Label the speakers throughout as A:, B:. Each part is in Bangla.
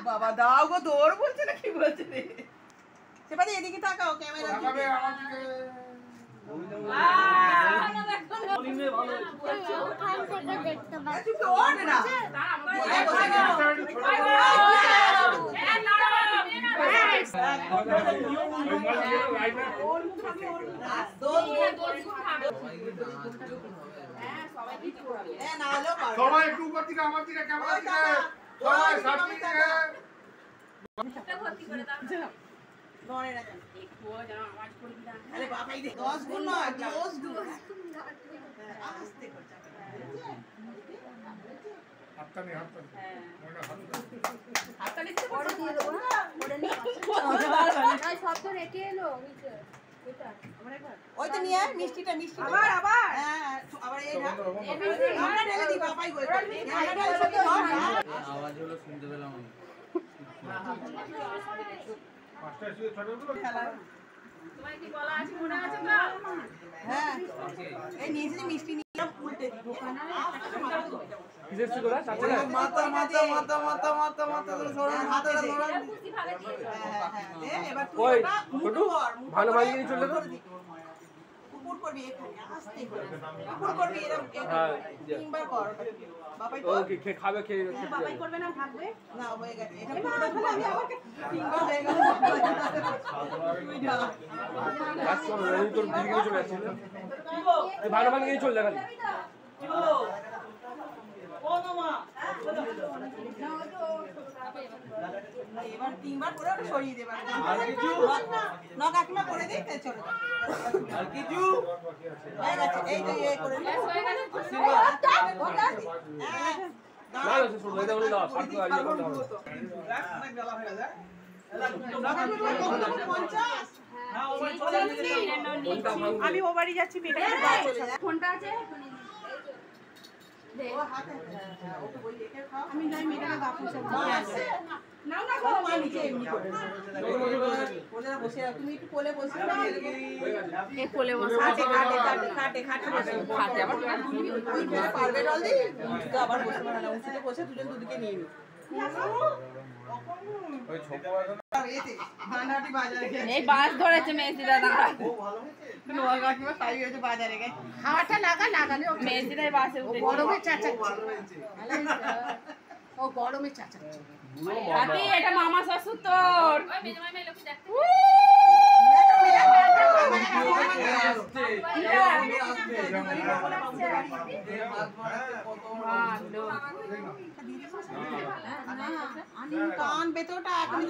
A: বাবা দাও গো দৌড় বলছে না কি বলছে রে সেবারে এদিকে তাকাও ক্যামেরা দিকে
B: সবাই একটু উপর থেকে আমার দিকে ক্যামেরা দিকে সবাই সামনে দিকে
C: ভর্তি করে দাও
A: নড়ে না
C: একটু যেন আওয়াজ করে দিলাম
A: আরে বাবাই দে 10 গুণ নয় 10 গুণ আস্তে করতে
B: হাততালি
C: হাতটা নিতে বড় দিয়ে দেবো
D: ওরে না শব্দ রেখে এলো নিচে এটা আমরা একবার
A: ওই তো নিয়ে মিষ্টিটা আবার হ্যাঁ আবার এই না আমরা ঢেলে দি বাবাই গো
E: আওয়াজ হলো শুনতে পেলাম আমি
B: পাঁচটা এসে ছোটগুলো
C: তোমার কি বলা আছে মনে আছে তো
A: হ্যাঁ এই নিচে মিষ্টি নিলাম উল্টে দি
F: কিসের করে চাচা মাথা করে সরান হাতটা সরান
C: খুশি ভালো দিয়ে
A: হ্যাঁ এবার তুই
F: ওই
A: ছোটু
F: ভালো ভালো চলে তো
A: উপর করবি এখানে আস্তে করে উপর করবি এরকম
F: হ্যাঁ
A: তিনবার কর বাবাই
F: ও
A: কর
F: কি খাবে খেয়ে
C: বাবাই করবে না থাকবে
A: না হয়ে গেছে এটা পুরোটা খুলে আমি আমাকে তিনবার হয়ে গেল তুই যা
F: কাজ করো আমি তোর দিকে চলে যাচ্ছি এই ভালো ভালো নিয়ে চলে যাবে
A: এবার তিনবার করে ওটা সরিয়ে দেবে না কাকিমা করে দিই তাই চলে
E: আর কিছু
A: হয়ে গেছে এই যে এই করে
F: না না শুনো এটা হলো না সাথে আইয়া করতে হবে
A: আমি ও বাড়ি যাচ্ছি
C: ফোনটা আছে
A: আমি নাই মেয়েটাকে বাপু সব নাও না মা নিচে এমনি করে ওরা বসে তুমি একটু কোলে বসে
C: কে কোলে বসে
A: খাটে আবার ওই খেলে পারবে ডল দি উঁচুতে আবার বসে না উঁচুতে বসে দুজন দুদিকে নিয়ে নি
B: ওই ছোট
A: ভান্ডাটি বাজারে গেছে
C: এই বাস ধরেছে মেসিরা দাঁড়া
A: নোয়া কাকিমা তাই হয়েছে বাজারে গেছে
D: হাওয়াটা লাগালে
C: মেসিরাই বাসে উঠে
D: গরমে চাচাচ্ছে ও গরমে চাচাচ্ছে
C: কাকি এটা মামা শ্বশুর তোর ওই মেজে মামা লোকে দেখতে
A: কান বেতোটা এখন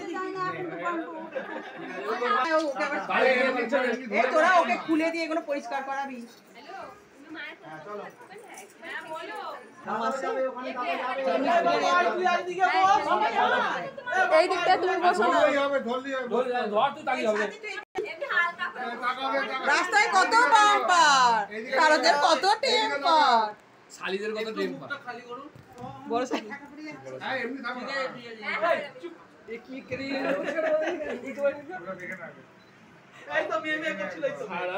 A: তোরা ওকে খুলে দিয়ে এগুলো পরিষ্কার করাবি
C: হ্যালো তুমি মায়ের চলো হ্যাঁ বলো
D: এই দিকটা তুমি বসো না
F: ধর তুই তালি হবে
C: এমনি হালকা করে
A: রাস্তায় কত বাম্পার কারোদের কত টেম্পার
F: শালিদের কত টেম পা
A: বড় সাইকেল
B: হ্যাঁ এমনি থাকো
F: এ কি করি
B: ওটা দেখে না
F: এই তো মেয়ে করছিল সারা